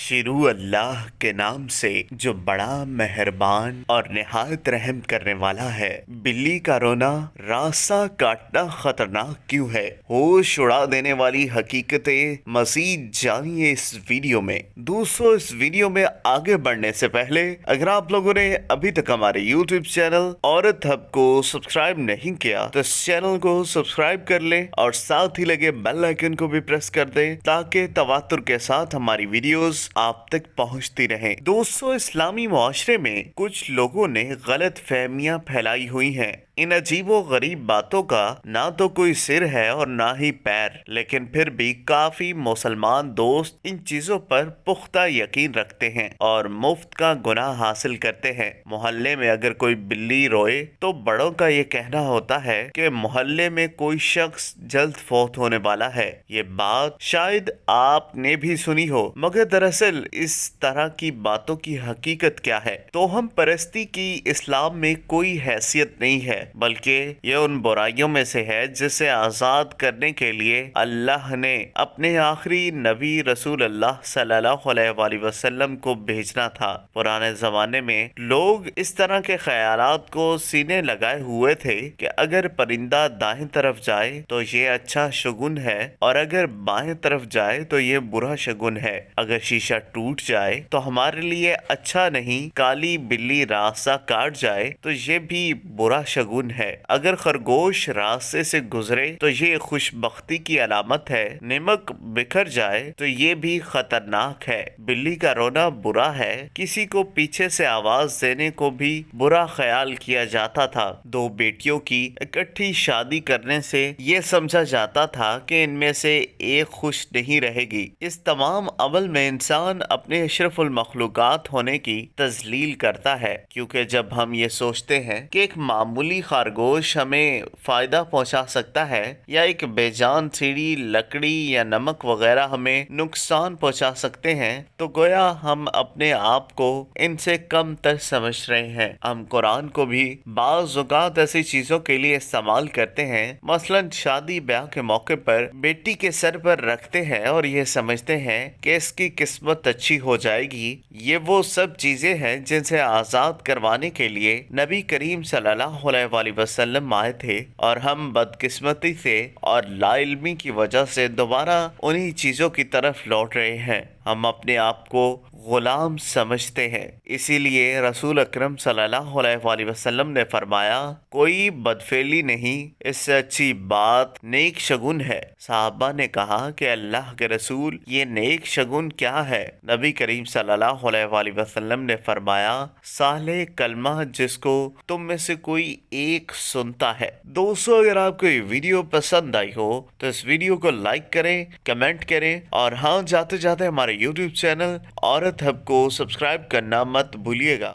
شروع اللہ کے نام سے جو بڑا مہربان اور نہایت رحم کرنے والا ہے۔ بلی کا رونا راستہ کاٹنا خطرناک کیوں ہے؟ ہوش اڑا دینے والی حقیقتیں مزید جانیے اس ویڈیو میں۔ دوستو، اس ویڈیو میں آگے بڑھنے سے پہلے اگر آپ لوگوں نے ابھی تک ہمارے یوٹیوب چینل عورت ہب کو سبسکرائب نہیں کیا تو اس چینل کو سبسکرائب کر لیں اور ساتھ ہی لگے بیل آئیکن کو بھی پریس کر دیں تاکہ تواتر کے ساتھ ہماری ویڈیوز آپ تک پہنچتی رہیں۔ دوستو، اسلامی معاشرے میں کچھ لوگوں نے غلط فہمیاں پھیلائی ہوئی ہیں۔ ان عجیب و غریب باتوں کا نہ تو کوئی سر ہے اور نہ ہی پیر، لیکن پھر بھی کافی مسلمان دوست ان چیزوں پر پختہ یقین رکھتے ہیں اور مفت کا گناہ حاصل کرتے ہیں۔ محلے میں اگر کوئی بلی روئے تو بڑوں کا یہ کہنا ہوتا ہے کہ محلے میں کوئی شخص جلد فوت ہونے والا ہے۔ یہ بات شاید آپ نے بھی سنی ہو، مگر دراصل اس طرح کی باتوں کی حقیقت کیا ہے؟ توہم پرستی کی اسلام میں کوئی حیثیت نہیں ہے، بلکہ یہ ان برائیوں میں سے ہے جسے آزاد کرنے کے لیے اللہ نے اپنے آخری نبی رسول اللہ صلی اللہ علیہ وآلہ وسلم کو بھیجنا تھا۔ پرانے زمانے میں لوگ اس طرح کے خیالات کو سینے لگائے ہوئے تھے کہ اگر پرندہ دائیں طرف جائے تو یہ اچھا شگن ہے اور اگر بائیں طرف جائے تو یہ برا شگن ہے۔ اگر شیشہ ٹوٹ جائے تو ہمارے لیے اچھا نہیں، کالی بلی راستہ کاٹ جائے تو یہ بھی برا شگن ہے۔ اگر خرگوش راستے سے گزرے تو یہ خوش بختی کی علامت ہے، نمک بکھر جائے تو یہ بھی خطرناک ہے۔ بلی کا رونا برا ہے، کسی کو پیچھے سے آواز دینے کو بھی برا خیال کیا جاتا تھا۔ دو بیٹیوں کی اکٹھی شادی کرنے سے یہ سمجھا جاتا تھا کہ ان میں سے ایک خوش نہیں رہے گی۔ اس تمام عمل میں انسان اپنے اشرف المخلوقات ہونے کی تذلیل کرتا ہے، کیونکہ جب ہم یہ سوچتے ہیں کہ ایک معمولی خرگوش ہمیں فائدہ پہنچا سکتا ہے یا ایک بے جان سیڑھی لکڑی یا نمک وغیرہ ہمیں نقصان پہنچا سکتے ہیں تو گویا ہم اپنے آپ کو ان سے کم تر سمجھ رہے ہیں۔ ہم قرآن کو بھی بعض اوقات ایسی چیزوں کے لیے استعمال کرتے ہیں، مثلا شادی بیاہ کے موقع پر بیٹی کے سر پر رکھتے ہیں اور یہ سمجھتے ہیں کہ اس کی قسمت اچھی ہو جائے گی۔ یہ وہ سب چیزیں ہیں جن سے آزاد کروانے کے لیے نبی کریم صلی اللہ علیہ وآلہ وسلم آئے تھے، اور ہم بدقسمتی سے اور لا علمی کی وجہ سے دوبارہ انہی چیزوں کی طرف لوٹ رہے ہیں۔ ہم اپنے آپ کو غلام سمجھتے ہیں، اسی لیے رسول اکرم صلی اللہ علیہ وآلہ وسلم نے فرمایا کوئی بدفعلی نہیں، اس سے اچھی بات نیک شگن ہے۔ صحابہ نے کہا کہ اللہ کے رسول، یہ نیک شگن کیا ہے؟ نبی کریم صلی اللہ علیہ وآلہ وسلم نے فرمایا صالح کلمہ جس کو تم میں سے کوئی ایک سنتا ہے۔ دوستو، اگر آپ کو یہ ویڈیو پسند آئی ہو تو اس ویڈیو کو لائک کریں، کمنٹ کریں اور ہاں، جاتے جاتے ہمارے یوٹیوب چینل عورت ہب کو سبسکرائب کرنا مت بھولیے گا۔